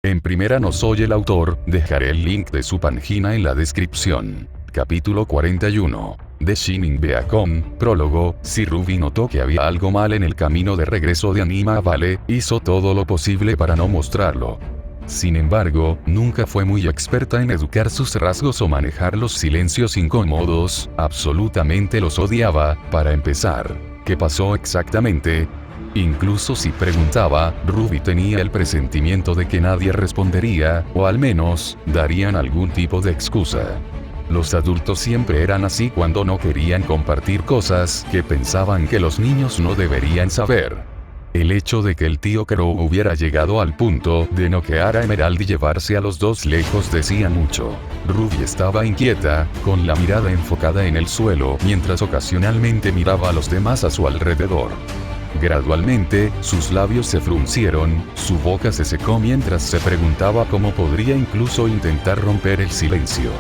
En primera no soy el autor, dejaré el link de su página en la descripción. Capítulo 41. De Shining Beacon, prólogo. Si Ruby notó que había algo mal en el camino de regreso de Anima Vale, hizo todo lo posible para no mostrarlo. Sin embargo, nunca fue muy experta en educar sus rasgos o manejar los silencios incómodos, absolutamente los odiaba. Para empezar, ¿qué pasó exactamente? Incluso si preguntaba, Ruby tenía el presentimiento de que nadie respondería, o al menos, darían algún tipo de excusa. Los adultos siempre eran así cuando no querían compartir cosas que pensaban que los niños no deberían saber. El hecho de que el tío Crow hubiera llegado al punto de noquear a Emerald y llevarse a los dos lejos decía mucho. Ruby estaba inquieta, con la mirada enfocada en el suelo mientras ocasionalmente miraba a los demás a su alrededor. Gradualmente, sus labios se fruncieron, su boca se secó mientras se preguntaba cómo podría incluso intentar romper el silencio.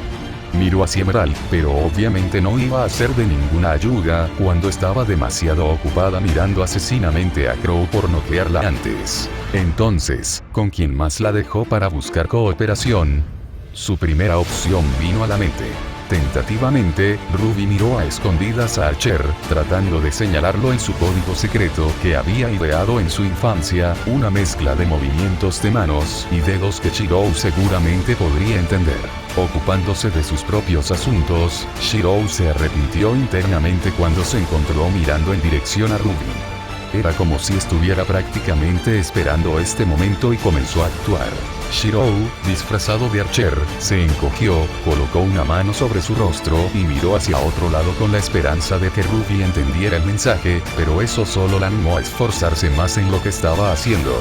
Miró hacia Emerald, pero obviamente no iba a ser de ninguna ayuda cuando estaba demasiado ocupada mirando asesinamente a Crow por noquearla antes. Entonces, ¿con quién más la dejó para buscar cooperación? Su primera opción vino a la mente. Tentativamente, Ruby miró a escondidas a Archer, tratando de señalarlo en su código secreto que había ideado en su infancia, una mezcla de movimientos de manos y dedos que Shirou seguramente podría entender. Ocupándose de sus propios asuntos, Shirou se arrepintió internamente cuando se encontró mirando en dirección a Ruby. Era como si estuviera prácticamente esperando este momento y comenzó a actuar. Shirou, disfrazado de Archer, se encogió, colocó una mano sobre su rostro y miró hacia otro lado con la esperanza de que Ruby entendiera el mensaje, pero eso solo la animó a esforzarse más en lo que estaba haciendo.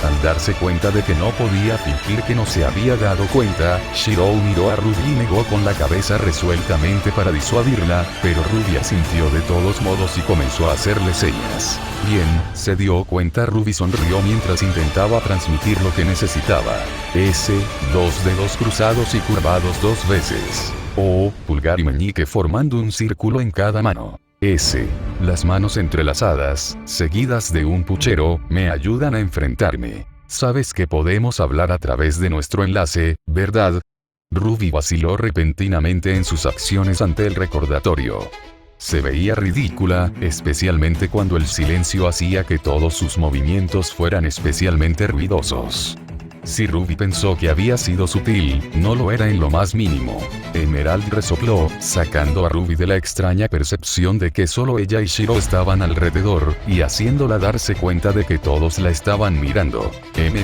Al darse cuenta de que no podía fingir que no se había dado cuenta, Shirou miró a Ruby y negó con la cabeza resueltamente para disuadirla, pero Ruby asintió de todos modos y comenzó a hacerle señas. Bien, se dio cuenta. Ruby sonrió mientras intentaba transmitir lo que necesitaba. S, dos dedos cruzados y curvados dos veces. O, pulgar y meñique formando un círculo en cada mano. S. Las manos entrelazadas, seguidas de un puchero, me ayudan a enfrentarme. Sabes que podemos hablar a través de nuestro enlace, ¿verdad? Ruby vaciló repentinamente en sus acciones ante el recordatorio. Se veía ridícula, especialmente cuando el silencio hacía que todos sus movimientos fueran especialmente ruidosos. Si Ruby pensó que había sido sutil, no lo era en lo más mínimo. Emerald resopló, sacando a Ruby de la extraña percepción de que solo ella y Shirou estaban alrededor, y haciéndola darse cuenta de que todos la estaban mirando.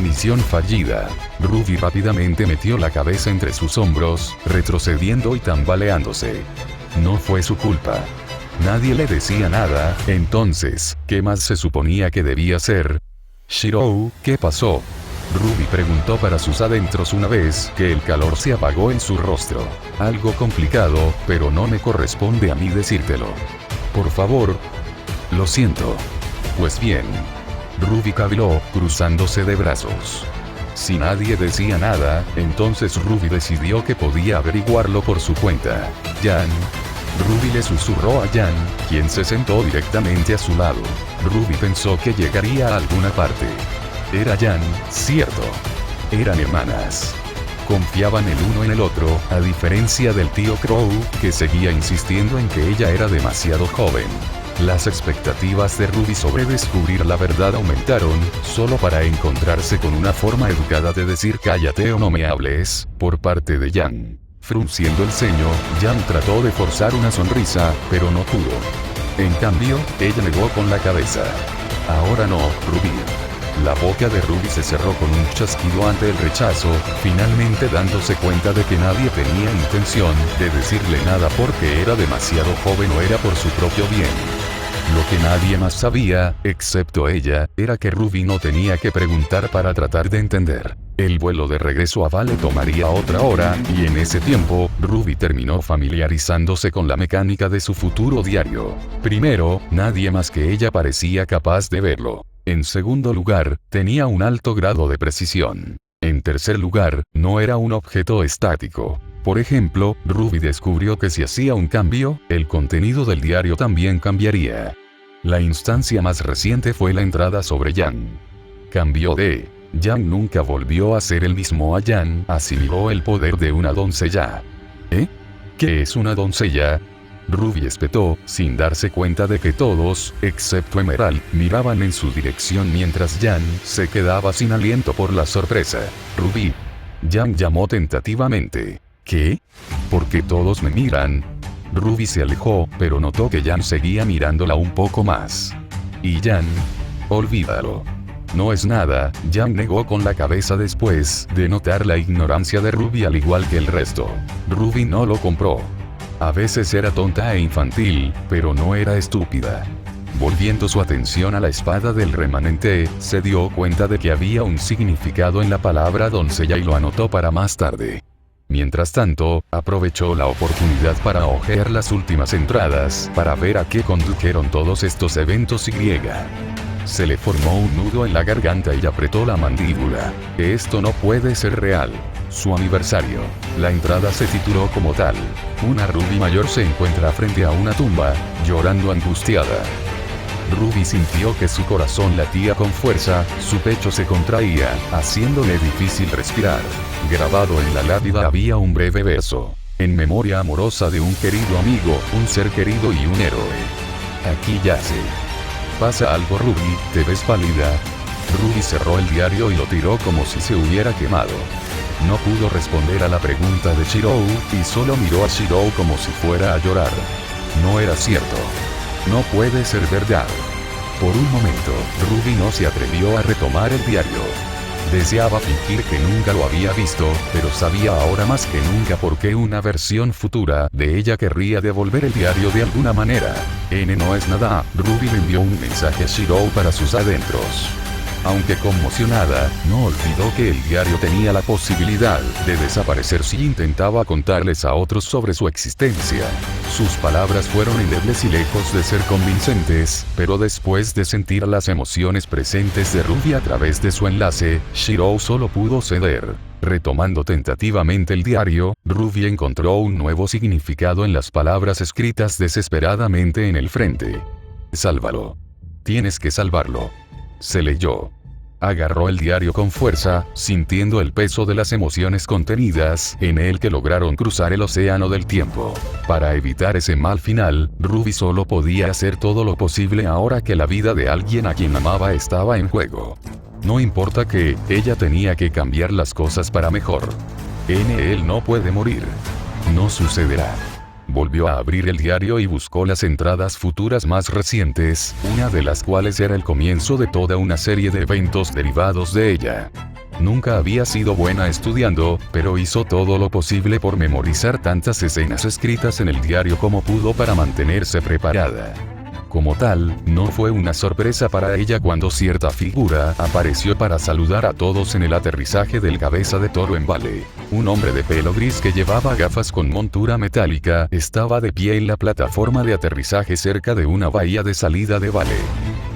Misión fallida. Ruby rápidamente metió la cabeza entre sus hombros, retrocediendo y tambaleándose. No fue su culpa. Nadie le decía nada, entonces, ¿qué más se suponía que debía hacer? Shirou, ¿qué pasó? Ruby preguntó para sus adentros una vez que el calor se apagó en su rostro. Algo complicado, pero no me corresponde a mí decírtelo. Por favor. Lo siento. Pues bien. Ruby caviló, cruzándose de brazos. Si nadie decía nada, entonces Ruby decidió que podía averiguarlo por su cuenta. Jan. Ruby le susurró a Jan, quien se sentó directamente a su lado. Ruby pensó que llegaría a alguna parte. Era Jan, cierto. Eran hermanas. Confiaban el uno en el otro, a diferencia del tío Crow, que seguía insistiendo en que ella era demasiado joven. Las expectativas de Ruby sobre descubrir la verdad aumentaron, solo para encontrarse con una forma educada de decir cállate o no me hables, por parte de Jan. Frunciendo el ceño, Jan trató de forzar una sonrisa, pero no pudo. En cambio, ella negó con la cabeza. Ahora no, Ruby. La boca de Ruby se cerró con un chasquido ante el rechazo, finalmente dándose cuenta de que nadie tenía intención de decirle nada porque era demasiado joven o era por su propio bien. Lo que nadie más sabía, excepto ella, era que Ruby no tenía que preguntar para tratar de entender. El vuelo de regreso a Vale tomaría otra hora, y en ese tiempo, Ruby terminó familiarizándose con la mecánica de su futuro diario. Primero, nadie más que ella parecía capaz de verlo. En segundo lugar, tenía un alto grado de precisión. En tercer lugar, no era un objeto estático. Por ejemplo, Ruby descubrió que si hacía un cambio, el contenido del diario también cambiaría. La instancia más reciente fue la entrada sobre Jan. Cambió de Yang nunca volvió a ser el mismo. A Yang asimiló el poder de una doncella. ¿Eh? ¿Qué es una doncella? Ruby espetó, sin darse cuenta de que todos, excepto Emerald, miraban en su dirección mientras Yang se quedaba sin aliento por la sorpresa. Ruby. Yang llamó tentativamente. ¿Qué? ¿Por qué todos me miran? Ruby se alejó, pero notó que Yang seguía mirándola un poco más. ¿Y Yang? Olvídalo. No es nada, Yang negó con la cabeza después de notar la ignorancia de Ruby al igual que el resto. Ruby no lo compró. A veces era tonta e infantil, pero no era estúpida. Volviendo su atención a la espada del remanente, se dio cuenta de que había un significado en la palabra doncella y lo anotó para más tarde. Mientras tanto, aprovechó la oportunidad para hojear las últimas entradas para ver a qué condujeron todos estos eventos y. Se le formó un nudo en la garganta y apretó la mandíbula. Esto no puede ser real. Su aniversario. La entrada se tituló como tal. Una Ruby mayor se encuentra frente a una tumba, llorando angustiada. Ruby sintió que su corazón latía con fuerza, su pecho se contraía, haciéndole difícil respirar. Grabado en la lápida había un breve verso. En memoria amorosa de un querido amigo, un ser querido y un héroe. Aquí yace. ¿Pasa algo, Ruby? ¿Te ves pálida? Ruby cerró el diario y lo tiró como si se hubiera quemado. No pudo responder a la pregunta de Shirou, y solo miró a Shirou como si fuera a llorar. No era cierto. No puede ser verdad. Por un momento, Ruby no se atrevió a retomar el diario. Deseaba fingir que nunca lo había visto, pero sabía ahora más que nunca por qué una versión futura de ella querría devolver el diario de alguna manera. No es nada, Ruby le envió un mensaje a Shirou para sus adentros. Aunque conmocionada, no olvidó que el diario tenía la posibilidad de desaparecer si intentaba contarles a otros sobre su existencia. Sus palabras fueron endebles y lejos de ser convincentes, pero después de sentir las emociones presentes de Ruby a través de su enlace, Shirou solo pudo ceder. Retomando tentativamente el diario, Ruby encontró un nuevo significado en las palabras escritas desesperadamente en el frente. Sálvalo. Tienes que salvarlo. Se leyó. Agarró el diario con fuerza, sintiendo el peso de las emociones contenidas en él que lograron cruzar el océano del tiempo. Para evitar ese mal final, Ruby solo podía hacer todo lo posible ahora que la vida de alguien a quien amaba estaba en juego. No importa que, ella tenía que cambiar las cosas para mejor. Él no puede morir. No sucederá. Volvió a abrir el diario y buscó las entradas futuras más recientes, una de las cuales era el comienzo de toda una serie de eventos derivados de ella. Nunca había sido buena estudiando, pero hizo todo lo posible por memorizar tantas escenas escritas en el diario como pudo para mantenerse preparada. Como tal, no fue una sorpresa para ella cuando cierta figura apareció para saludar a todos en el aterrizaje del Cabeza de Toro en Vale. Un hombre de pelo gris que llevaba gafas con montura metálica estaba de pie en la plataforma de aterrizaje cerca de una bahía de salida de Vale.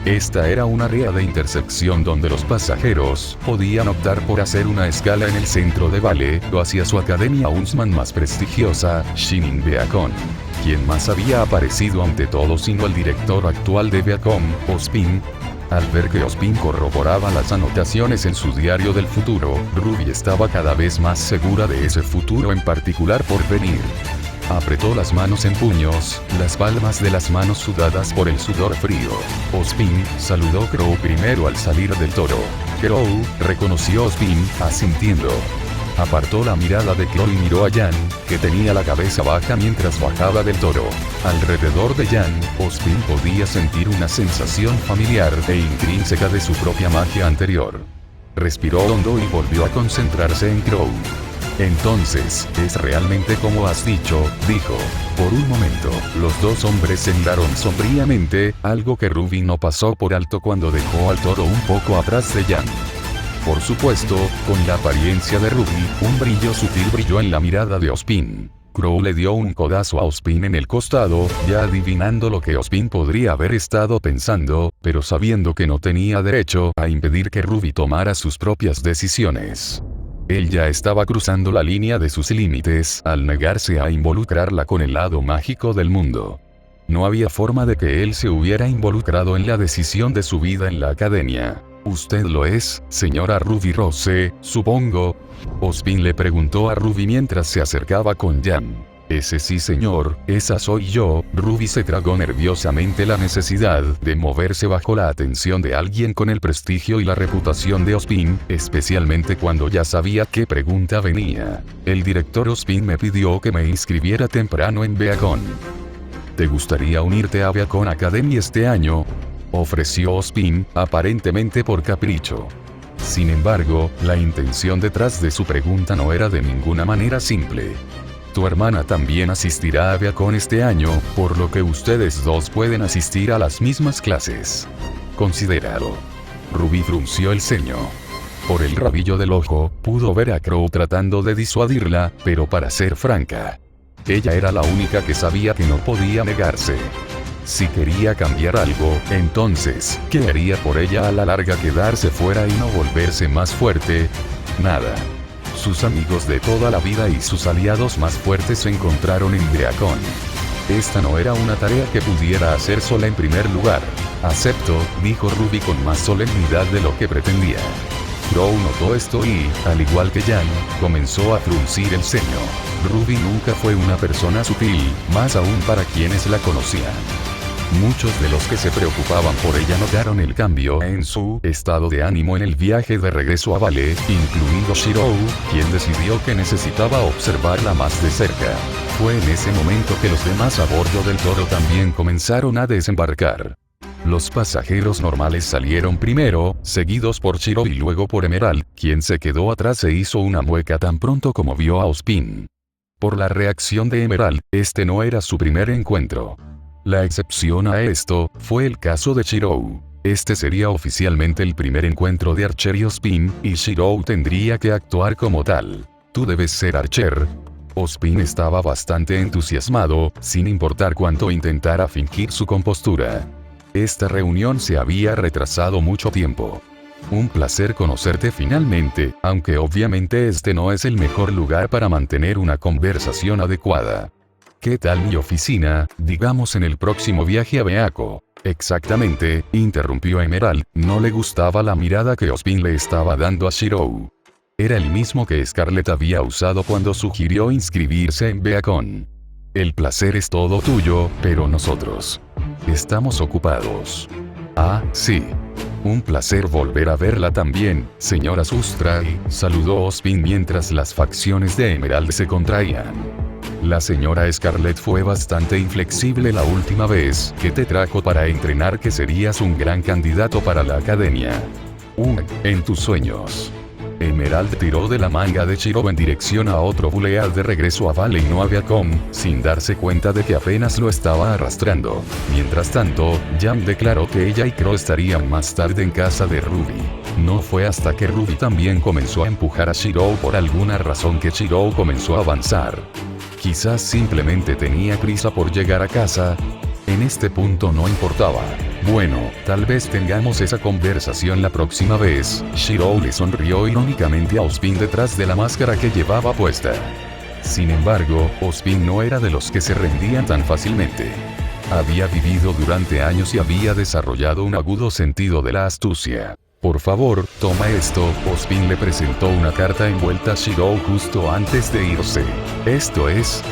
Esta era un área de intersección donde los pasajeros podían optar por hacer una escala en el centro de Vale o hacia su academia Huntsman más prestigiosa, Shining Beacon. ¿Quién más había aparecido ante todo sino el director actual de Beacon, Ozpin? Al ver que Ozpin corroboraba las anotaciones en su diario del futuro, Ruby estaba cada vez más segura de ese futuro en particular por venir. Apretó las manos en puños, las palmas de las manos sudadas por el sudor frío. Ozpin saludó Crow primero al salir del toro. Crow reconoció a Ozpin, asintiendo. Apartó la mirada de Crow y miró a Yang, que tenía la cabeza baja mientras bajaba del toro. Alrededor de Yang, Ozpin podía sentir una sensación familiar e intrínseca de su propia magia anterior. Respiró hondo y volvió a concentrarse en Crow. Entonces, es realmente como has dicho, dijo. Por un momento, los dos hombres se miraron sombríamente, algo que Ruby no pasó por alto cuando dejó al toro un poco atrás de Yang. Por supuesto, con la apariencia de Ruby, un brillo sutil brilló en la mirada de Ozpin. Crow le dio un codazo a Ozpin en el costado, ya adivinando lo que Ozpin podría haber estado pensando, pero sabiendo que no tenía derecho a impedir que Ruby tomara sus propias decisiones. Él ya estaba cruzando la línea de sus límites al negarse a involucrarla con el lado mágico del mundo. No había forma de que él se hubiera involucrado en la decisión de su vida en la academia. Usted lo es, señora Ruby Rose, supongo. Ozpin le preguntó a Ruby mientras se acercaba con Jan. Ese sí señor, esa soy yo. Ruby se tragó nerviosamente la necesidad de moverse bajo la atención de alguien con el prestigio y la reputación de Ozpin, especialmente cuando ya sabía qué pregunta venía. El director Ozpin me pidió que me inscribiera temprano en Beacon. ¿Te gustaría unirte a Beacon Academy este año?, ofreció Ozpin, aparentemente por capricho. Sin embargo, la intención detrás de su pregunta no era de ninguna manera simple. Tu hermana también asistirá a Beacon este año, por lo que ustedes dos pueden asistir a las mismas clases. Considéralo. Ruby frunció el ceño. Por el rabillo del ojo, pudo ver a Crow tratando de disuadirla, pero para ser franca, ella era la única que sabía que no podía negarse. Si quería cambiar algo, entonces, ¿qué haría por ella a la larga? ¿Quedarse fuera y no volverse más fuerte? Nada. Sus amigos de toda la vida y sus aliados más fuertes se encontraron en Beacon. Esta no era una tarea que pudiera hacer sola en primer lugar. Acepto, dijo Ruby con más solemnidad de lo que pretendía. Crow notó esto y, al igual que Jan, comenzó a fruncir el ceño. Ruby nunca fue una persona sutil, más aún para quienes la conocían. Muchos de los que se preocupaban por ella notaron el cambio en su estado de ánimo en el viaje de regreso a Vale, incluido Shirou, quien decidió que necesitaba observarla más de cerca. Fue en ese momento que los demás a bordo del Toro también comenzaron a desembarcar. Los pasajeros normales salieron primero, seguidos por Shirou y luego por Emerald, quien se quedó atrás e hizo una mueca tan pronto como vio a Ozpin. Por la reacción de Emerald, este no era su primer encuentro. La excepción a esto, fue el caso de Shirou. Este sería oficialmente el primer encuentro de Archer y Ozpin, y Shirou tendría que actuar como tal. Tú debes ser Archer. Ozpin estaba bastante entusiasmado, sin importar cuánto intentara fingir su compostura. Esta reunión se había retrasado mucho tiempo. Un placer conocerte finalmente, aunque obviamente este no es el mejor lugar para mantener una conversación adecuada. ¿Qué tal mi oficina, digamos en el próximo viaje a Beaco? Exactamente, interrumpió Emerald, no le gustaba la mirada que Ozpin le estaba dando a Shirou. Era el mismo que Scarlett había usado cuando sugirió inscribirse en Beacon. El placer es todo tuyo, pero nosotros estamos ocupados. Ah, sí. Un placer volver a verla también, señora Sustray, saludó Ozpin mientras las facciones de Emerald se contraían. La señora Scarlett fue bastante inflexible la última vez que te trajo para entrenar que serías un gran candidato para la academia. En tus sueños. Emerald tiró de la manga de Shirou en dirección a otro bulear de regreso a Vale y no a Beacon, sin darse cuenta de que apenas lo estaba arrastrando. Mientras tanto, Jan declaró que ella y Crow estarían más tarde en casa de Ruby. No fue hasta que Ruby también comenzó a empujar a Shirou por alguna razón que Shirou comenzó a avanzar. Quizás simplemente tenía prisa por llegar a casa. En este punto no importaba. Bueno, tal vez tengamos esa conversación la próxima vez. Shirou le sonrió irónicamente a Ozpin detrás de la máscara que llevaba puesta. Sin embargo, Ozpin no era de los que se rendían tan fácilmente. Había vivido durante años y había desarrollado un agudo sentido de la astucia. Por favor, toma esto, Ozpin le presentó una carta envuelta a Shirou justo antes de irse. Esto es...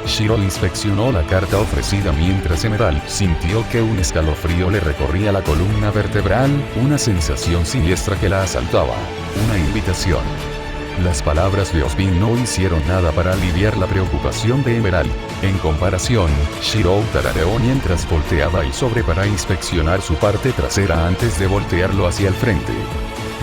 Shirou inspeccionó la carta ofrecida mientras Emerald sintió que un escalofrío le recorría la columna vertebral, una sensación siniestra que la asaltaba. Una invitación. Las palabras de Ozpin no hicieron nada para aliviar la preocupación de Emerald. En comparación, Shirou tarareó mientras volteaba el sobre para inspeccionar su parte trasera antes de voltearlo hacia el frente.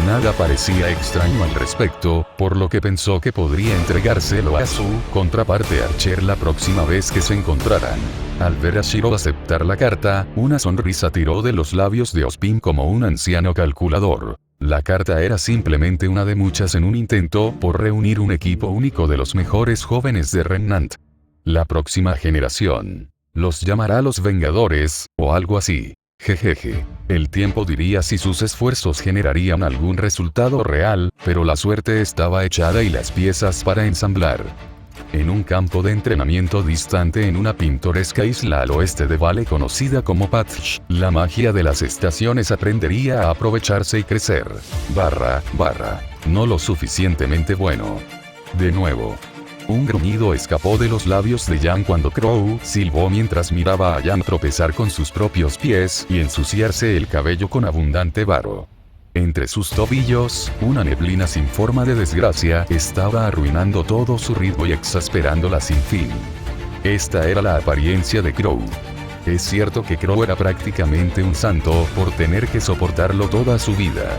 Nada parecía extraño al respecto, por lo que pensó que podría entregárselo a su contraparte Archer la próxima vez que se encontraran. Al ver a Shirou aceptar la carta, una sonrisa tiró de los labios de Ozpin como un anciano calculador. La carta era simplemente una de muchas en un intento por reunir un equipo único de los mejores jóvenes de Remnant. La próxima generación. Los llamará los Vengadores, o algo así. Jejeje. El tiempo diría si sus esfuerzos generarían algún resultado real, pero la suerte estaba echada y las piezas para ensamblar. En un campo de entrenamiento distante en una pintoresca isla al oeste de Vale conocida como Patch, la magia de las estaciones aprendería a aprovecharse y crecer. No lo suficientemente bueno. De nuevo. Un gruñido escapó de los labios de Jan cuando Crow silbó mientras miraba a Jan tropezar con sus propios pies y ensuciarse el cabello con abundante barro. Entre sus tobillos, una neblina sin forma de desgracia estaba arruinando todo su ritmo y exasperándola sin fin. Esta era la apariencia de Crow. Es cierto que Crow era prácticamente un santo por tener que soportarlo toda su vida.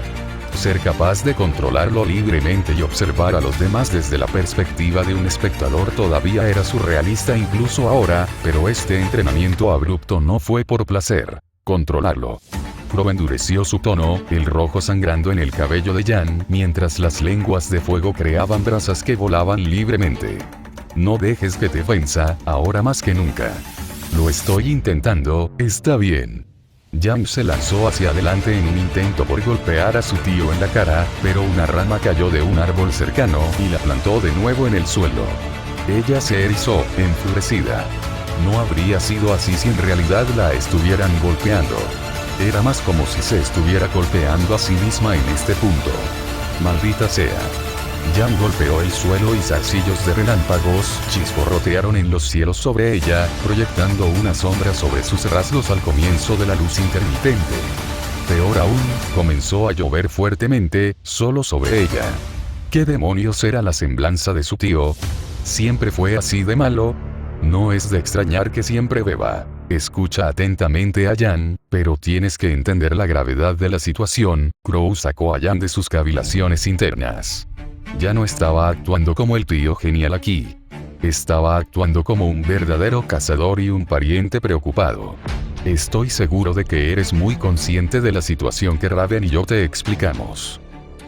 Ser capaz de controlarlo libremente y observar a los demás desde la perspectiva de un espectador todavía era surrealista incluso ahora, pero este entrenamiento abrupto no fue por placer. Controlarlo. Crow endureció su tono, el rojo sangrando en el cabello de Jan, mientras las lenguas de fuego creaban brasas que volaban libremente. No dejes que te venza, ahora más que nunca. Lo estoy intentando, está bien. Jan se lanzó hacia adelante en un intento por golpear a su tío en la cara, pero una rama cayó de un árbol cercano y la plantó de nuevo en el suelo. Ella se erizó, enfurecida. No habría sido así si en realidad la estuvieran golpeando. Era más como si se estuviera golpeando a sí misma en este punto. Maldita sea. Jan golpeó el suelo y zarcillos de relámpagos chisporrotearon en los cielos sobre ella, proyectando una sombra sobre sus rasgos al comienzo de la luz intermitente. Peor aún, comenzó a llover fuertemente, solo sobre ella. ¿Qué demonios era la semblanza de su tío? ¿Siempre fue así de malo? No es de extrañar que siempre beba. Escucha atentamente a Jan, pero tienes que entender la gravedad de la situación. Crow sacó a Jan de sus cavilaciones internas. Ya no estaba actuando como el tío genial aquí. Estaba actuando como un verdadero cazador y un pariente preocupado. Estoy seguro de que eres muy consciente de la situación que Raven y yo te explicamos.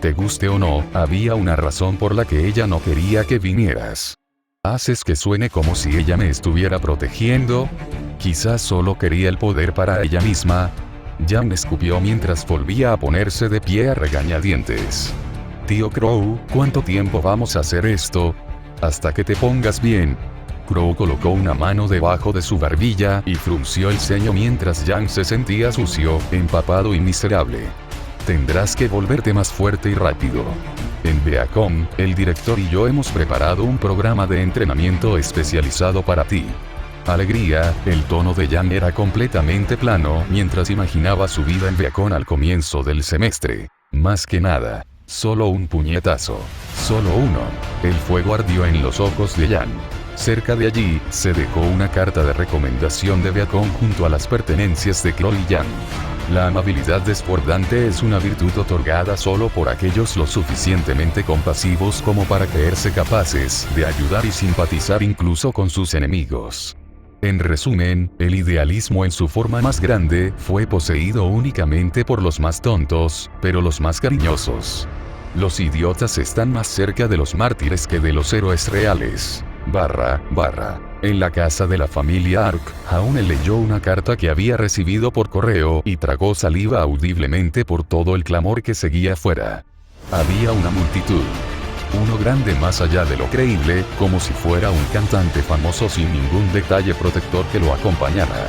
Te guste o no, había una razón por la que ella no quería que vinieras. ¿Haces que suene como si ella me estuviera protegiendo? Quizás solo quería el poder para ella misma. Jan escupió mientras volvía a ponerse de pie a regañadientes. Tío Crow, ¿cuánto tiempo vamos a hacer esto? Hasta que te pongas bien. Crow colocó una mano debajo de su barbilla y frunció el ceño mientras Jan se sentía sucio, empapado y miserable. Tendrás que volverte más fuerte y rápido. En Viacom, el director y yo hemos preparado un programa de entrenamiento especializado para ti. Alegría, el tono de Jan era completamente plano mientras imaginaba su vida en Viacom al comienzo del semestre. Más que nada. Solo un puñetazo. Solo uno. El fuego ardió en los ojos de Jan. Cerca de allí, se dejó una carta de recomendación de Viacom junto a las pertenencias de Crow y Jan. La amabilidad desbordante es una virtud otorgada solo por aquellos lo suficientemente compasivos como para creerse capaces de ayudar y simpatizar incluso con sus enemigos. En resumen, el idealismo en su forma más grande fue poseído únicamente por los más tontos, pero los más cariñosos. Los idiotas están más cerca de los mártires que de los héroes reales. En la casa de la familia Ark, Jaune leyó una carta que había recibido por correo y tragó saliva audiblemente por todo el clamor que seguía afuera. Había una multitud. Uno grande más allá de lo creíble, como si fuera un cantante famoso sin ningún detalle protector que lo acompañara.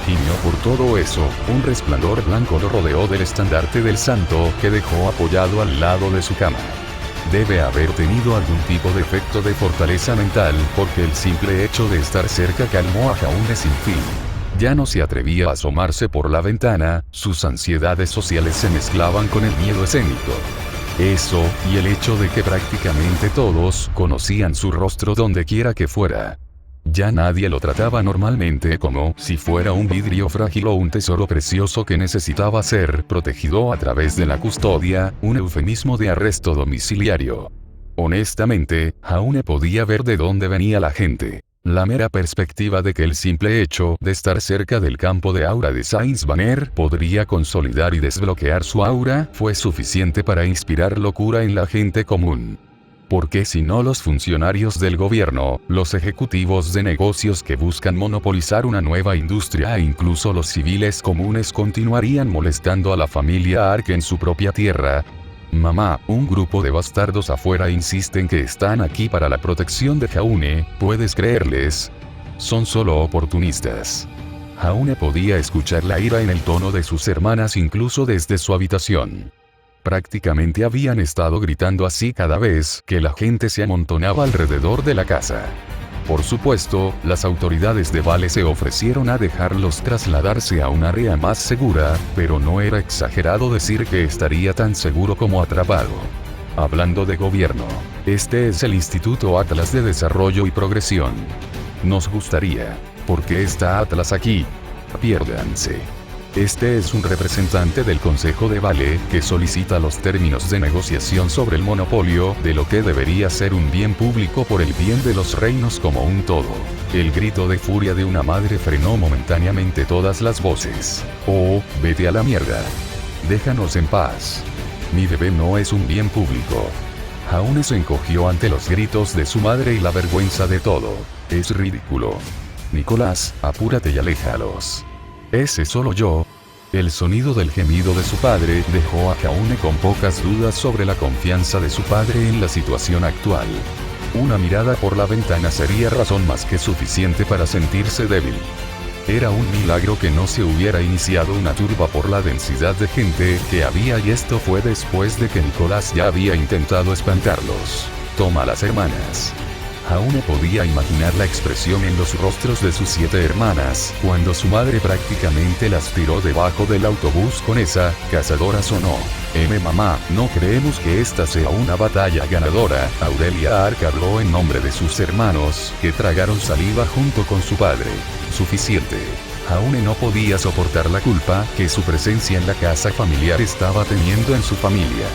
Gimió por todo eso, un resplandor blanco lo rodeó del estandarte del santo que dejó apoyado al lado de su cama. Debe haber tenido algún tipo de efecto de fortaleza mental, porque el simple hecho de estar cerca calmó a Jaune sin fin. Ya no se atrevía a asomarse por la ventana, sus ansiedades sociales se mezclaban con el miedo escénico. Eso, y el hecho de que prácticamente todos conocían su rostro donde quiera que fuera. Ya nadie lo trataba normalmente como si fuera un vidrio frágil o un tesoro precioso que necesitaba ser protegido a través de la custodia, un eufemismo de arresto domiciliario. Honestamente, Jaune podía ver de dónde venía la gente. La mera perspectiva de que el simple hecho de estar cerca del campo de aura de Sainz-Banner podría consolidar y desbloquear su aura fue suficiente para inspirar locura en la gente común. Porque si no, los funcionarios del gobierno, los ejecutivos de negocios que buscan monopolizar una nueva industria e incluso los civiles comunes continuarían molestando a la familia Ark en su propia tierra? Mamá, un grupo de bastardos afuera insisten que están aquí para la protección de Jaune, ¿puedes creerles? Son solo oportunistas. Jaune podía escuchar la ira en el tono de sus hermanas incluso desde su habitación. Prácticamente habían estado gritando así cada vez que la gente se amontonaba alrededor de la casa. Por supuesto, las autoridades de Vale se ofrecieron a dejarlos trasladarse a un área más segura, pero no era exagerado decir que estaría tan seguro como atrapado. Hablando de gobierno, este es el Instituto Atlas de Desarrollo y Progresión. Nos gustaría. ¿Por qué está Atlas aquí? Piérdanse. Este es un representante del Consejo de Vale que solicita los términos de negociación sobre el monopolio de lo que debería ser un bien público por el bien de los reinos como un todo. El grito de furia de una madre frenó momentáneamente todas las voces. Oh, vete a la mierda. Déjanos en paz. Mi bebé no es un bien público. Jaune se encogió ante los gritos de su madre y la vergüenza de todo. Es ridículo. Nicolás, apúrate y aléjalos. ¿Ese solo yo? El sonido del gemido de su padre dejó a Jaune con pocas dudas sobre la confianza de su padre en la situación actual. Una mirada por la ventana sería razón más que suficiente para sentirse débil. Era un milagro que no se hubiera iniciado una turba por la densidad de gente que había y esto fue después de que Nicolás ya había intentado espantarlos. Toma las hermanas. Jaune podía imaginar la expresión en los rostros de sus 7 hermanas, cuando su madre prácticamente las tiró debajo del autobús con esa, cazadora sonó. Mamá, no creemos que esta sea una batalla ganadora. Aurelia Arc habló en nombre de sus hermanos, que tragaron saliva junto con su padre. Suficiente. Jaune no podía soportar la culpa que su presencia en la casa familiar estaba teniendo en su familia.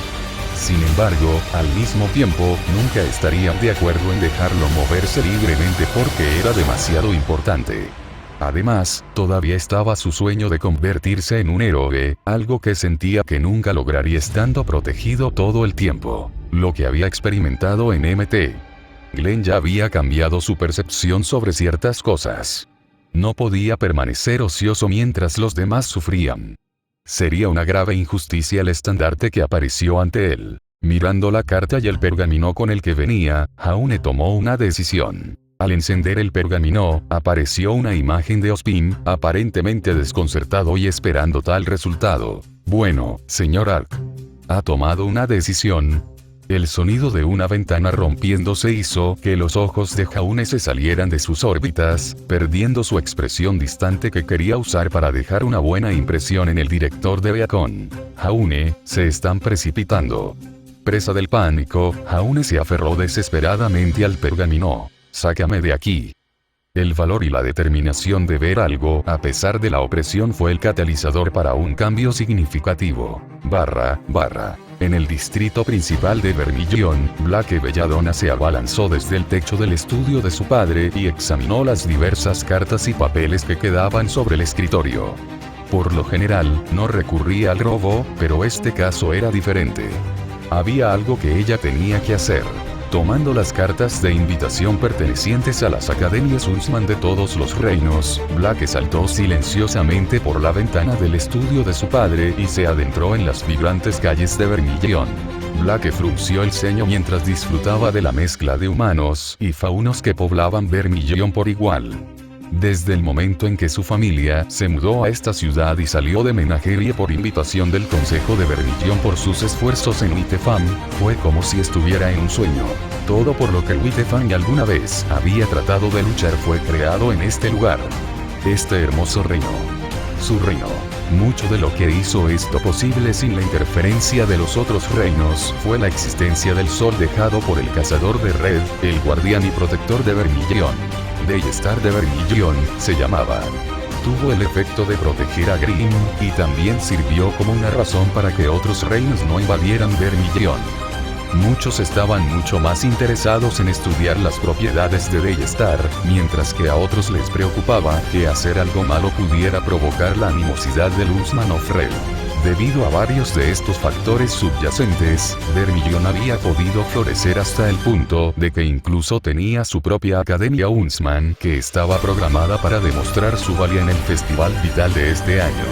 Sin embargo, al mismo tiempo, nunca estarían de acuerdo en dejarlo moverse libremente porque era demasiado importante. Además, todavía estaba su sueño de convertirse en un héroe, algo que sentía que nunca lograría estando protegido todo el tiempo. Lo que había experimentado en MT. Glenn ya había cambiado su percepción sobre ciertas cosas. No podía permanecer ocioso mientras los demás sufrían. Sería una grave injusticia el estandarte que apareció ante él. Mirando la carta y el pergamino con el que venía, Jaune tomó una decisión. Al encender el pergamino, apareció una imagen de Ospin, aparentemente desconcertado y esperando tal resultado. Bueno, señor Ark. ¿Ha tomado una decisión? El sonido de una ventana rompiéndose hizo que los ojos de Jaune se salieran de sus órbitas, perdiendo su expresión distante que quería usar para dejar una buena impresión en el director de Beacon. Jaune, se están precipitando. Presa del pánico, Jaune se aferró desesperadamente al pergamino. Sácame de aquí. El valor y la determinación de ver algo, a pesar de la opresión, fue el catalizador para un cambio significativo. En el distrito principal de Vermilion, Blake Belladonna se abalanzó desde el techo del estudio de su padre y examinó las diversas cartas y papeles que quedaban sobre el escritorio. Por lo general, no recurría al robo, pero este caso era diferente. Había algo que ella tenía que hacer. Tomando las cartas de invitación pertenecientes a las academias Huntsman de todos los reinos, Blake saltó silenciosamente por la ventana del estudio de su padre y se adentró en las vibrantes calles de Vermilion. Blake frunció el ceño mientras disfrutaba de la mezcla de humanos y faunos que poblaban Vermilion por igual. Desde el momento en que su familia se mudó a esta ciudad y salió de Menagerie por invitación del Consejo de Vermilion por sus esfuerzos en Witefang, fue como si estuviera en un sueño. Todo por lo que Witefang alguna vez había tratado de luchar fue creado en este lugar. Este hermoso reino. Su reino. Mucho de lo que hizo esto posible sin la interferencia de los otros reinos fue la existencia del sol dejado por el cazador de Red, el guardián y protector de Vermilion. Daystar de Vermilion, se llamaba. Tuvo el efecto de proteger a Grimm, y también sirvió como una razón para que otros reinos no invadieran Vermilion. Muchos estaban mucho más interesados en estudiar las propiedades de Daystar, mientras que a otros les preocupaba que hacer algo malo pudiera provocar la animosidad del Huntsman of Red. Debido a varios de estos factores subyacentes, Vermilion había podido florecer hasta el punto de que incluso tenía su propia Academia Huntsman que estaba programada para demostrar su valía en el Festival Vital de este año.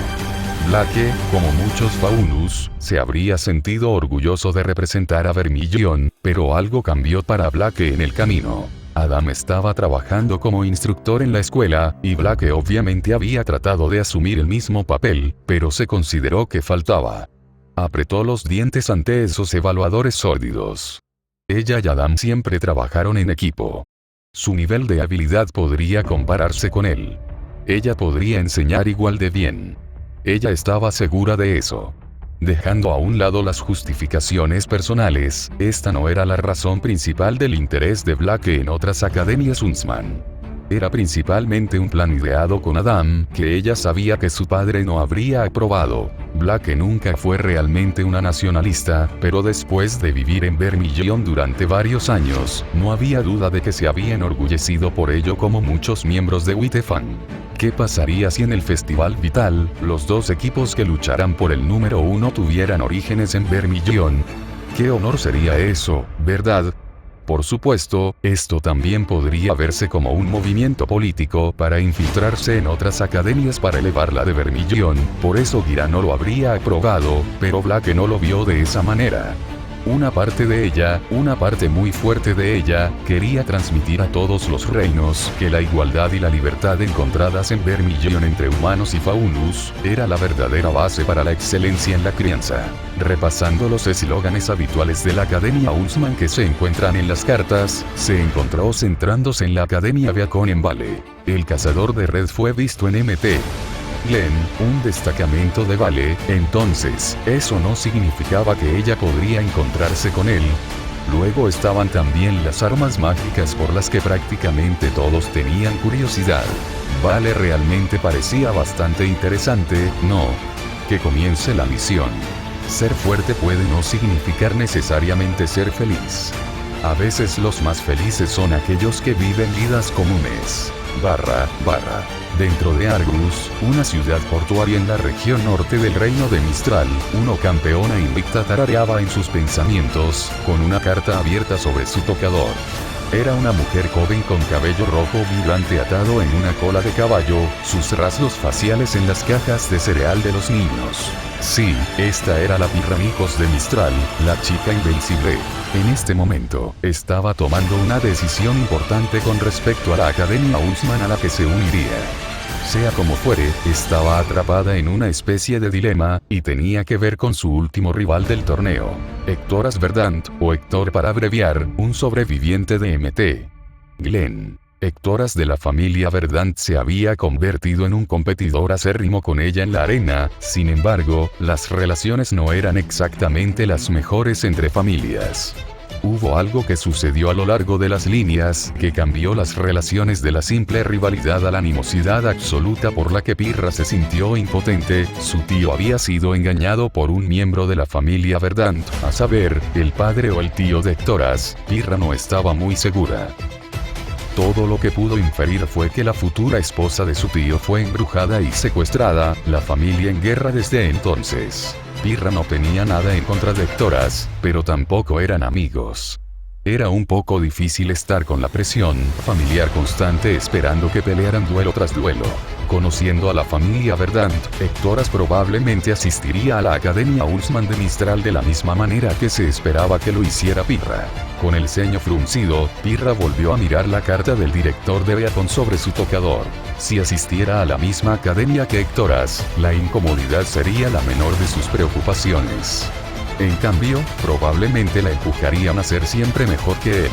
Blake, como muchos Faunus, se habría sentido orgulloso de representar a Vermilion, pero algo cambió para Blake en el camino. Adam estaba trabajando como instructor en la escuela, y Blake obviamente había tratado de asumir el mismo papel, pero se consideró que faltaba. Apretó los dientes ante esos evaluadores sórdidos. Ella y Adam siempre trabajaron en equipo. Su nivel de habilidad podría compararse con él. Ella podría enseñar igual de bien. Ella estaba segura de eso. Dejando a un lado las justificaciones personales, esta no era la razón principal del interés de Blake en otras academias Huntsman. Era principalmente un plan ideado con Adam, que ella sabía que su padre no habría aprobado. Blake nunca fue realmente una nacionalista, pero después de vivir en Vermilion durante varios años, no había duda de que se había enorgullecido por ello como muchos miembros de Whitefang. ¿Qué pasaría si en el Festival Vital, los dos equipos que lucharan por el número 1 tuvieran orígenes en Vermilion? ¿Qué honor sería eso, verdad? Por supuesto, esto también podría verse como un movimiento político para infiltrarse en otras academias para elevarla de Vermilion, por eso Gira no lo habría aprobado, pero Blake no lo vio de esa manera. Una parte de ella, una parte muy fuerte de ella, quería transmitir a todos los reinos que la igualdad y la libertad encontradas en Vermilion entre humanos y Faunus, era la verdadera base para la excelencia en la crianza. Repasando los eslóganes habituales de la Academia Huntsman que se encuentran en las cartas, se encontró centrándose en la Academia Beacon en Vale. El cazador de red fue visto en Mt. Glen, un destacamento de Vale, entonces, eso no significaba que ella podría encontrarse con él. Luego estaban también las armas mágicas por las que prácticamente todos tenían curiosidad. Vale realmente parecía bastante interesante, ¿no? Que comience la misión. Ser fuerte puede no significar necesariamente ser feliz. A veces los más felices son aquellos que viven vidas comunes. Dentro de Argus, una ciudad portuaria en la región norte del reino de Mistral, una campeona invicta tarareaba en sus pensamientos, con una carta abierta sobre su tocador. Era una mujer joven con cabello rojo vibrante atado en una cola de caballo, sus rasgos faciales en las cajas de cereal de los niños. Sí, esta era la Pirramicos de Mistral, la chica invencible. En este momento, estaba tomando una decisión importante con respecto a la Academia Huntsman a la que se uniría. Sea como fuere, estaba atrapada en una especie de dilema, y tenía que ver con su último rival del torneo. Hectoras Verdant, o Hector para abreviar, un sobreviviente de Mt. Glen. Hectoras de la familia Verdant se había convertido en un competidor acérrimo con ella en la arena, sin embargo, las relaciones no eran exactamente las mejores entre familias. Hubo algo que sucedió a lo largo de las líneas, que cambió las relaciones de la simple rivalidad a la animosidad absoluta por la que Pirra se sintió impotente. Su tío había sido engañado por un miembro de la familia Verdant, a saber, el padre o el tío de Hectoras. Pirra no estaba muy segura. Todo lo que pudo inferir fue que la futura esposa de su tío fue embrujada y secuestrada, la familia en guerra desde entonces. Pirra no tenía nada en contra de Hectoras, pero tampoco eran amigos. Era un poco difícil estar con la presión familiar constante esperando que pelearan duelo tras duelo. Conociendo a la familia Verdant, Hectoras probablemente asistiría a la Academia Huntsman de Mistral de la misma manera que se esperaba que lo hiciera Pirra. Con el ceño fruncido, Pirra volvió a mirar la carta del director de Beacon sobre su tocador. Si asistiera a la misma academia que Hectoras, la incomodidad sería la menor de sus preocupaciones. En cambio, probablemente la empujarían a ser siempre mejor que él.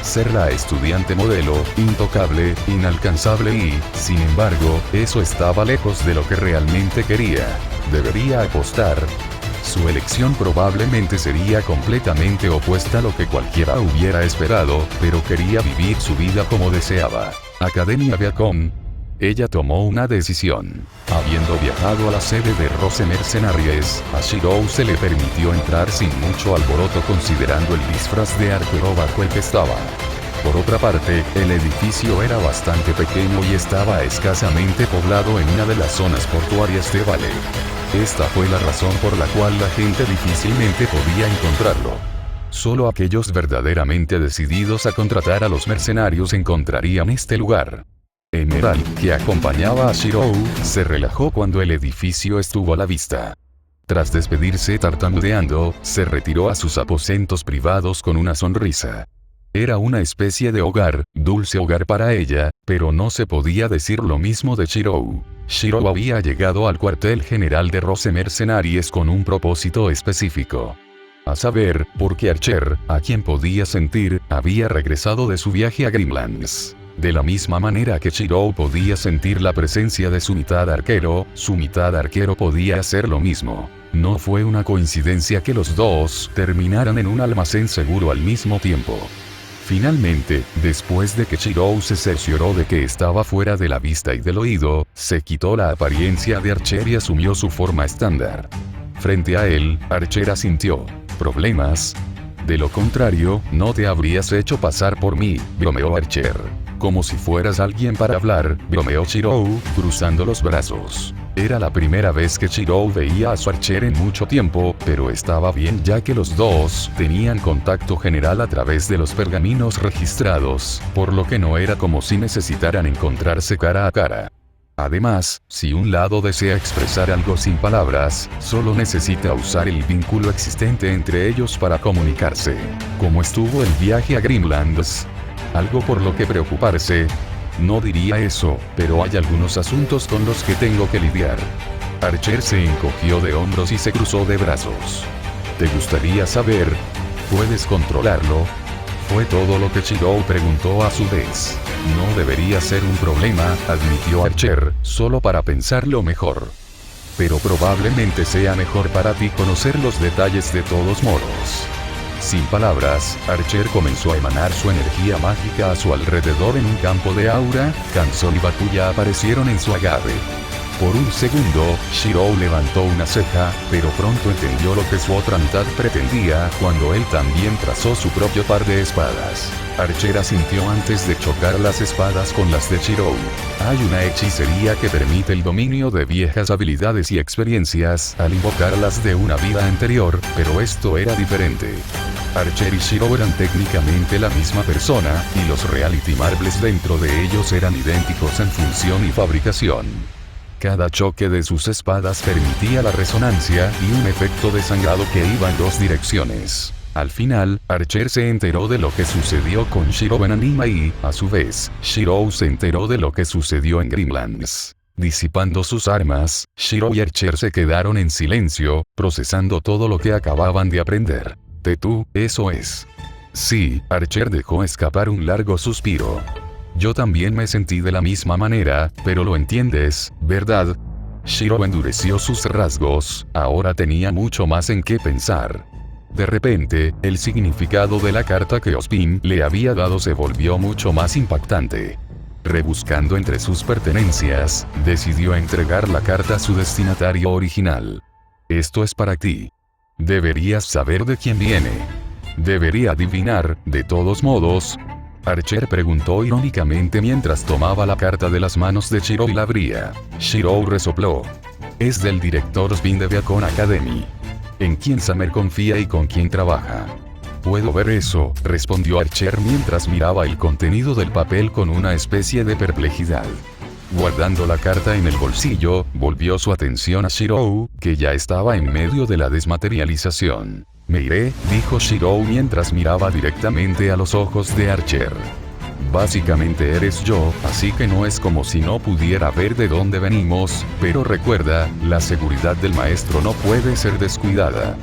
Ser la estudiante modelo, intocable, inalcanzable y, sin embargo, eso estaba lejos de lo que realmente quería. Debería apostar. Su elección probablemente sería completamente opuesta a lo que cualquiera hubiera esperado, pero quería vivir su vida como deseaba. Academia Beacon. Ella tomó una decisión. Habiendo viajado a la sede de Rose Mercenaries, a Shirou se le permitió entrar sin mucho alboroto considerando el disfraz de arquero bajo el que estaba. Por otra parte, el edificio era bastante pequeño y estaba escasamente poblado en una de las zonas portuarias de Vale. Esta fue la razón por la cual la gente difícilmente podía encontrarlo. Solo aquellos verdaderamente decididos a contratar a los mercenarios encontrarían este lugar. Emerald, que acompañaba a Shirou, se relajó cuando el edificio estuvo a la vista. Tras despedirse tartamudeando, se retiró a sus aposentos privados con una sonrisa. Era una especie de hogar, dulce hogar para ella, pero no se podía decir lo mismo de Shirou. Shirou había llegado al cuartel general de Rose Mercenaries con un propósito específico. A saber, porque Archer, a quien podía sentir, había regresado de su viaje a Grimlands. De la misma manera que Shirou podía sentir la presencia de su mitad arquero, su mitad arquero podía hacer lo mismo. No fue una coincidencia que los dos terminaran en un almacén seguro al mismo tiempo. Finalmente, después de que Shirou se cercioró de que estaba fuera de la vista y del oído, se quitó la apariencia de Archer y asumió su forma estándar. Frente a él, Archer asintió. ¿Problemas? De lo contrario, no te habrías hecho pasar por mí, bromeó Archer. Como si fueras alguien para hablar, bromeó Shirou, cruzando los brazos. Era la primera vez que Shirou veía a su Archer en mucho tiempo, pero estaba bien ya que los dos tenían contacto general a través de los pergaminos registrados, por lo que no era como si necesitaran encontrarse cara a cara. Además, si un lado desea expresar algo sin palabras, solo necesita usar el vínculo existente entre ellos para comunicarse. ¿Cómo estuvo el viaje a Grimlands? ¿Algo por lo que preocuparse? No diría eso, pero hay algunos asuntos con los que tengo que lidiar. Archer se encogió de hombros y se cruzó de brazos. ¿Te gustaría saber? ¿Puedes controlarlo? Fue todo lo que Shirou preguntó a su vez. No debería ser un problema, admitió Archer, solo para pensarlo mejor. Pero probablemente sea mejor para ti conocer los detalles de todos modos. Sin palabras, Archer comenzó a emanar su energía mágica a su alrededor en un campo de aura. Kanzon y Batuya aparecieron en su agarre. Por un segundo, Shirou levantó una ceja, pero pronto entendió lo que su otra mitad pretendía cuando él también trazó su propio par de espadas. Archer asintió antes de chocar las espadas con las de Shirou. Hay una hechicería que permite el dominio de viejas habilidades y experiencias al invocarlas de una vida anterior, pero esto era diferente. Archer y Shirou eran técnicamente la misma persona, y los Reality Marbles dentro de ellos eran idénticos en función y fabricación. Cada choque de sus espadas permitía la resonancia y un efecto de sangrado que iba en dos direcciones. Al final, Archer se enteró de lo que sucedió con Shirou en Anima y, a su vez, Shirou se enteró de lo que sucedió en Grimlands. Disipando sus armas, Shirou y Archer se quedaron en silencio, procesando todo lo que acababan de aprender. Tú, eso es. Sí, Archer dejó escapar un largo suspiro. Yo también me sentí de la misma manera, pero lo entiendes, ¿verdad? Shirou endureció sus rasgos, ahora tenía mucho más en qué pensar. De repente, el significado de la carta que Ozpin le había dado se volvió mucho más impactante. Rebuscando entre sus pertenencias, decidió entregar la carta a su destinatario original. Esto es para ti. Deberías saber de quién viene. Debería adivinar, de todos modos. Archer preguntó irónicamente mientras tomaba la carta de las manos de Shirou y la abría. Shirou resopló. Es del director Ozpin de Beacon Academy. En quien Summer confía y con quien trabaja. Puedo ver eso, respondió Archer mientras miraba el contenido del papel con una especie de perplejidad. Guardando la carta en el bolsillo, volvió su atención a Shirou, que ya estaba en medio de la desmaterialización. Me iré, dijo Shirou mientras miraba directamente a los ojos de Archer. Básicamente eres yo, así que no es como si no pudiera ver de dónde venimos, pero recuerda, la seguridad del maestro no puede ser descuidada.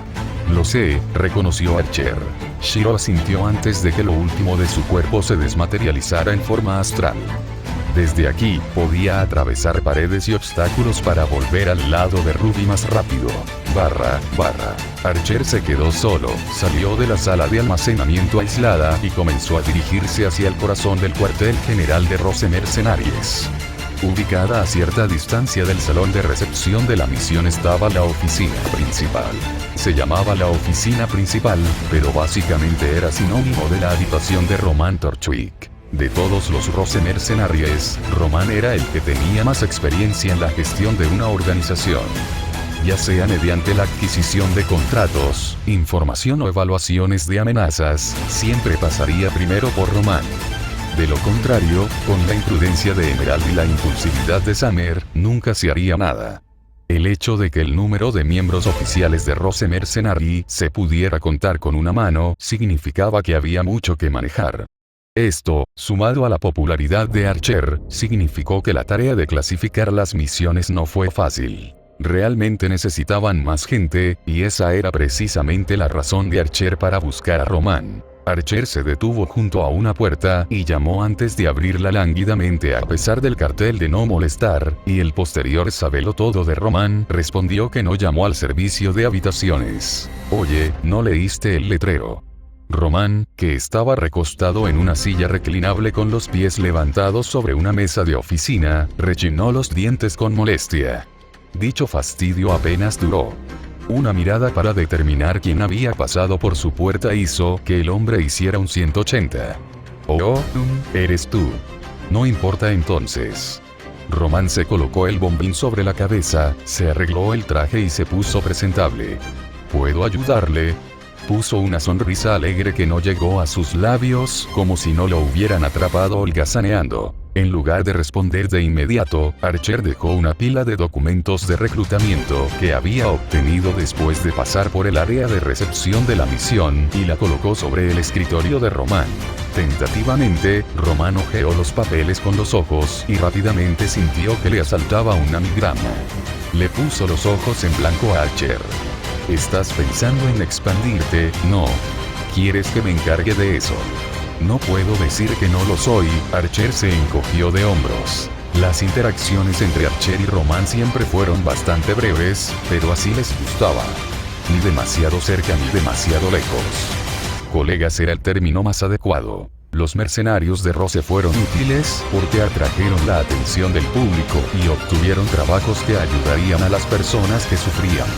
Lo sé, reconoció Archer. Shirou asintió antes de que lo último de su cuerpo se desmaterializara en forma astral. Desde aquí, podía atravesar paredes y obstáculos para volver al lado de Ruby más rápido. Archer se quedó solo, salió de la sala de almacenamiento aislada y comenzó a dirigirse hacia el corazón del cuartel general de Rose Mercenaries. Ubicada a cierta distancia del salón de recepción de la misión estaba la oficina principal. Se llamaba la oficina principal, pero básicamente era sinónimo de la habitación de Roman Torchwick. De todos los Rose Mercenaries, Roman era el que tenía más experiencia en la gestión de una organización. Ya sea mediante la adquisición de contratos, información o evaluaciones de amenazas, siempre pasaría primero por Roman. De lo contrario, con la imprudencia de Emerald y la impulsividad de Summer, nunca se haría nada. El hecho de que el número de miembros oficiales de Rose Mercenary se pudiera contar con una mano, significaba que había mucho que manejar. Esto, sumado a la popularidad de Archer, significó que la tarea de clasificar las misiones no fue fácil. Realmente necesitaban más gente, y esa era precisamente la razón de Archer para buscar a Roman. Archer se detuvo junto a una puerta y llamó antes de abrirla lánguidamente a pesar del cartel de no molestar, y el posterior sabelotodo de Roman respondió que no llamó al servicio de habitaciones. Oye, ¿no leíste el letrero? Roman, que estaba recostado en una silla reclinable con los pies levantados sobre una mesa de oficina, rechinó los dientes con molestia. Dicho fastidio apenas duró. Una mirada para determinar quién había pasado por su puerta hizo que el hombre hiciera un 180. Oh, eres tú. No importa entonces. Roman se colocó el bombín sobre la cabeza, se arregló el traje y se puso presentable. ¿Puedo ayudarle? Puso una sonrisa alegre que no llegó a sus labios, como si no lo hubieran atrapado holgazaneando. En lugar de responder de inmediato, Archer dejó una pila de documentos de reclutamiento que había obtenido después de pasar por el área de recepción de la misión y la colocó sobre el escritorio de Roman. Tentativamente, Roman hojeó los papeles con los ojos y rápidamente sintió que le asaltaba una migraña. Le puso los ojos en blanco a Archer. ¿Estás pensando en expandirte? No. ¿Quieres que me encargue de eso? No puedo decir que no lo soy. Archer se encogió de hombros. Las interacciones entre Archer y Roman siempre fueron bastante breves, pero así les gustaba. Ni demasiado cerca ni demasiado lejos. Colegas era el término más adecuado. Los mercenarios de Rose fueron útiles porque atrajeron la atención del público y obtuvieron trabajos que ayudarían a las personas que sufrían.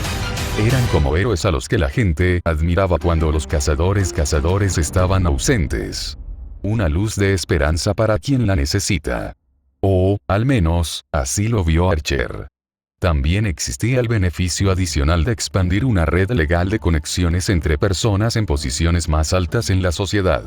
Eran como héroes a los que la gente admiraba cuando los cazadores estaban ausentes. Una luz de esperanza para quien la necesita. O, al menos, así lo vio Archer. También existía el beneficio adicional de expandir una red legal de conexiones entre personas en posiciones más altas en la sociedad,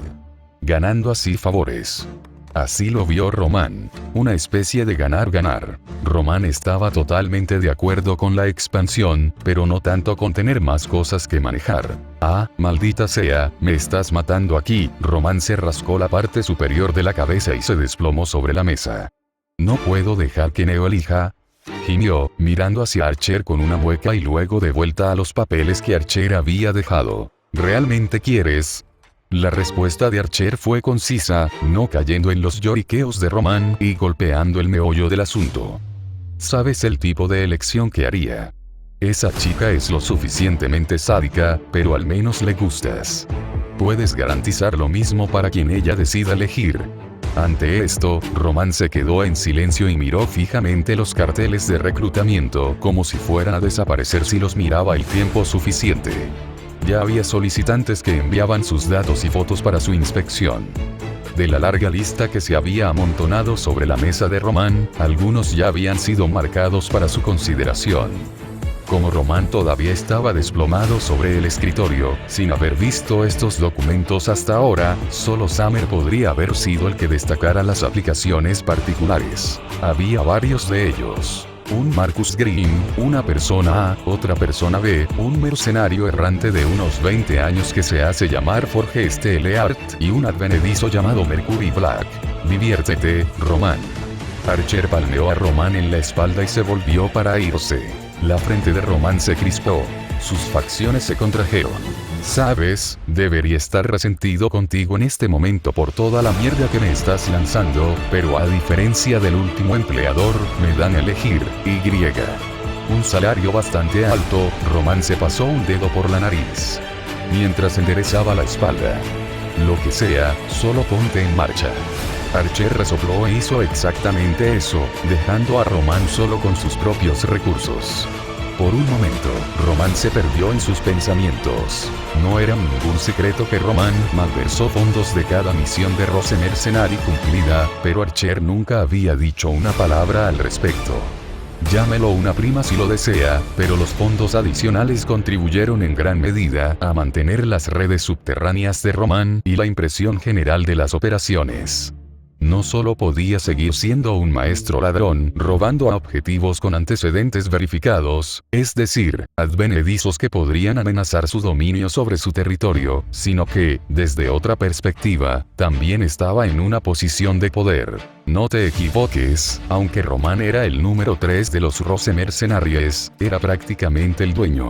ganando así favores. Así lo vio Roman. Una especie de ganar-ganar. Roman estaba totalmente de acuerdo con la expansión, pero no tanto con tener más cosas que manejar. Ah, maldita sea, me estás matando aquí. Roman se rascó la parte superior de la cabeza y se desplomó sobre la mesa. No puedo dejar que Neo elija. Gimió, mirando hacia Archer con una mueca y luego de vuelta a los papeles que Archer había dejado. ¿Realmente quieres? La respuesta de Archer fue concisa, no cayendo en los lloriqueos de Roman y golpeando el meollo del asunto. ¿Sabes el tipo de elección que haría? Esa chica es lo suficientemente sádica, pero al menos le gustas. ¿Puedes garantizar lo mismo para quien ella decida elegir? Ante esto, Roman se quedó en silencio y miró fijamente los carteles de reclutamiento como si fueran a desaparecer si los miraba el tiempo suficiente. Ya había solicitantes que enviaban sus datos y fotos para su inspección. De la larga lista que se había amontonado sobre la mesa de Roman, algunos ya habían sido marcados para su consideración. Como Roman todavía estaba desplomado sobre el escritorio, sin haber visto estos documentos hasta ahora, solo Summer podría haber sido el que destacara las aplicaciones particulares. Había varios de ellos. Un Marcus Green, una persona A, otra persona B, un mercenario errante de unos 20 años que se hace llamar Forge Stelleart y un advenedizo llamado Mercury Black. Diviértete, Roman. Archer palmeó a Roman en la espalda y se volvió para irse. La frente de Roman se crispó. Sus facciones se contrajeron. Sabes, debería estar resentido contigo en este momento por toda la mierda que me estás lanzando, pero a diferencia del último empleador, me dan a elegir, Y. Un salario bastante alto. Roman se pasó un dedo por la nariz. Mientras enderezaba la espalda. Lo que sea, solo ponte en marcha. Archer resopló e hizo exactamente eso, dejando a Roman solo con sus propios recursos. Por un momento, Roman se perdió en sus pensamientos. No era ningún secreto que Roman malversó fondos de cada misión de Rose Mercenary cumplida, pero Archer nunca había dicho una palabra al respecto. Llámelo una prima si lo desea, pero los fondos adicionales contribuyeron en gran medida a mantener las redes subterráneas de Roman y la impresión general de las operaciones. no solo podía seguir siendo un maestro ladrón, robando a objetivos con antecedentes verificados, es decir, advenedizos que podrían amenazar su dominio sobre su territorio, sino que, desde otra perspectiva, también estaba en una posición de poder. No te equivoques, aunque Roman era el número 3 de los Rose Mercenaries, era prácticamente el dueño.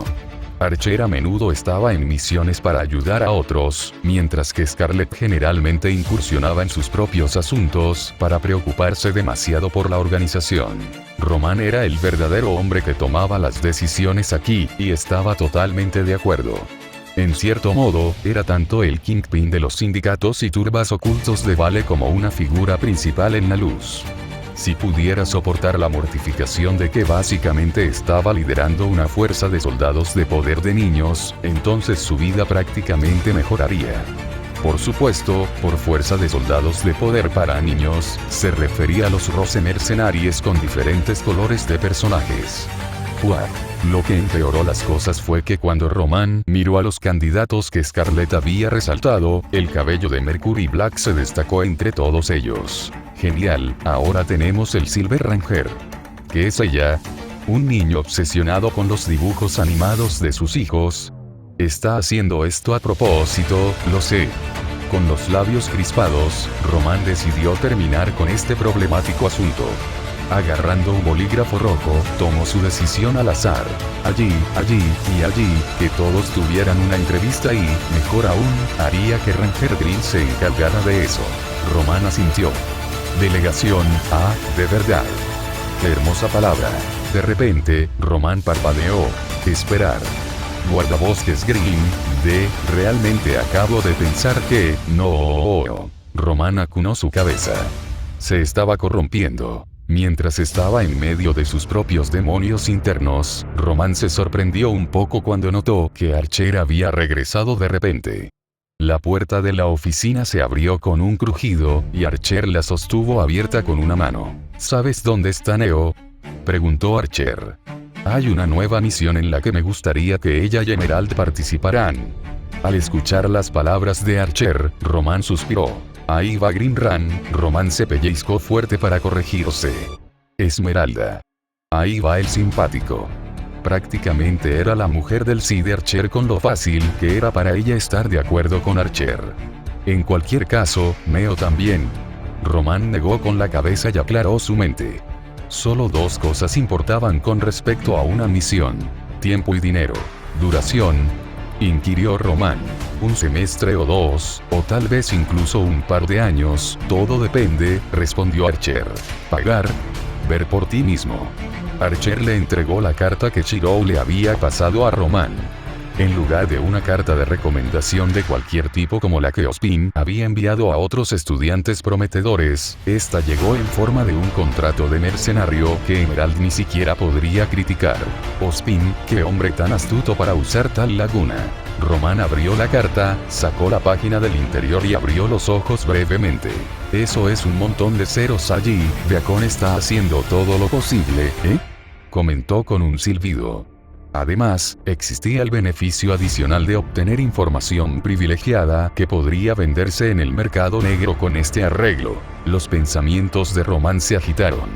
Archer a menudo estaba en misiones para ayudar a otros, mientras que Scarlett generalmente incursionaba en sus propios asuntos para preocuparse demasiado por la organización. Roman era el verdadero hombre que tomaba las decisiones aquí, y estaba totalmente de acuerdo. En cierto modo, era tanto el kingpin de los sindicatos y turbas ocultos de Vale como una figura principal en la luz. Si pudiera soportar la mortificación de que básicamente estaba liderando una fuerza de soldados de poder de niños, entonces su vida prácticamente mejoraría. Por supuesto, por fuerza de soldados de poder para niños, se refería a los Rose Mercenaries con diferentes colores de personajes. Lo que empeoró las cosas fue que cuando Roman miró a los candidatos que Scarlett había resaltado, el cabello de Mercury Black se destacó entre todos ellos. Genial, ahora tenemos el Silver Ranger. ¿Qué es ella? ¿Un niño obsesionado con los dibujos animados de sus hijos? Está haciendo esto a propósito, lo sé. Con los labios crispados, Roman decidió terminar con este problemático asunto. Agarrando un bolígrafo rojo, tomó su decisión al azar. Allí y allí, que todos tuvieran una entrevista y, mejor aún, haría que Ranger Green se encargara de eso. Roman asintió. Delegación, de verdad. Qué hermosa palabra. De repente, Roman parpadeó. Esperar. Guardabosques Green, realmente acabo de pensar que, no. Roman acunó su cabeza. Se estaba corrompiendo. Mientras estaba en medio de sus propios demonios internos, Roman se sorprendió un poco cuando notó que Archer había regresado de repente. La puerta de la oficina se abrió con un crujido, y Archer la sostuvo abierta con una mano. ¿Sabes dónde está Neo?, preguntó Archer. Hay una nueva misión en la que me gustaría que ella y Emerald participaran. Al escuchar las palabras de Archer, Roman suspiró. Ahí va Green Run. Roman se pellizcó fuerte para corregirse. Esmeralda. Ahí va el simpático. Prácticamente era la mujer del sí de Archer con lo fácil que era para ella estar de acuerdo con Archer. En cualquier caso, Neo también. Roman negó con la cabeza y aclaró su mente. Solo dos cosas importaban con respecto a una misión: tiempo y dinero. Duración, inquirió Roman. Un semestre o dos, o tal vez incluso un par de años, todo depende, respondió Archer. Pagar. Ver por ti mismo. Archer le entregó la carta que Shirou le había pasado a Roman. En lugar de una carta de recomendación de cualquier tipo como la que Ozpin había enviado a otros estudiantes prometedores, esta llegó en forma de un contrato de mercenario que Emerald ni siquiera podría criticar. Ozpin, qué hombre tan astuto para usar tal laguna. Roman abrió la carta, sacó la página del interior y abrió los ojos brevemente. Eso es un montón de ceros allí. Beacon está haciendo todo lo posible, comentó con un silbido. Además, existía el beneficio adicional de obtener información privilegiada que podría venderse en el mercado negro con este arreglo. Los pensamientos de Roman se agitaron.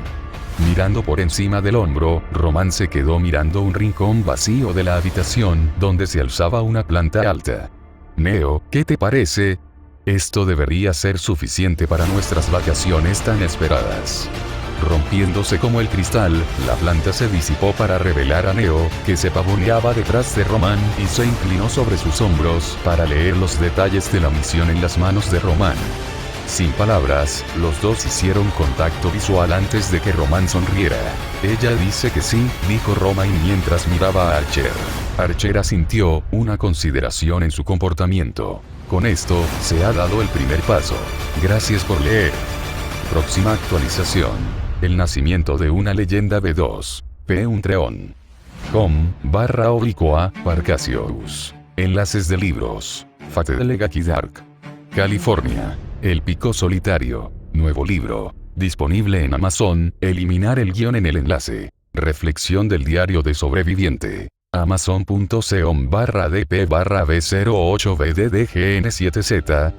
Mirando por encima del hombro, Roman se quedó mirando un rincón vacío de la habitación donde se alzaba una planta alta. Neo, ¿qué te parece? Esto debería ser suficiente para nuestras vacaciones tan esperadas. Rompiéndose como el cristal, la planta se disipó para revelar a Neo, que se pavoneaba detrás de Roman y se inclinó sobre sus hombros para leer los detalles de la misión en las manos de Roman. Sin palabras, los dos hicieron contacto visual antes de que Roman sonriera. Ella dice que sí, dijo Roman mientras miraba a Archer. Archer asintió, una consideración en su comportamiento. Con esto, se ha dado el primer paso. Gracias por leer. Próxima actualización. El nacimiento de una leyenda B2. P1treon. com/Parcasius. Enlaces de libros. Fatelegaki Dark. California. El Pico Solitario. Nuevo libro. Disponible en Amazon. Eliminar el guión en el enlace. Reflexión del diario de sobreviviente. Amazon.com/dp/b08bddgn7z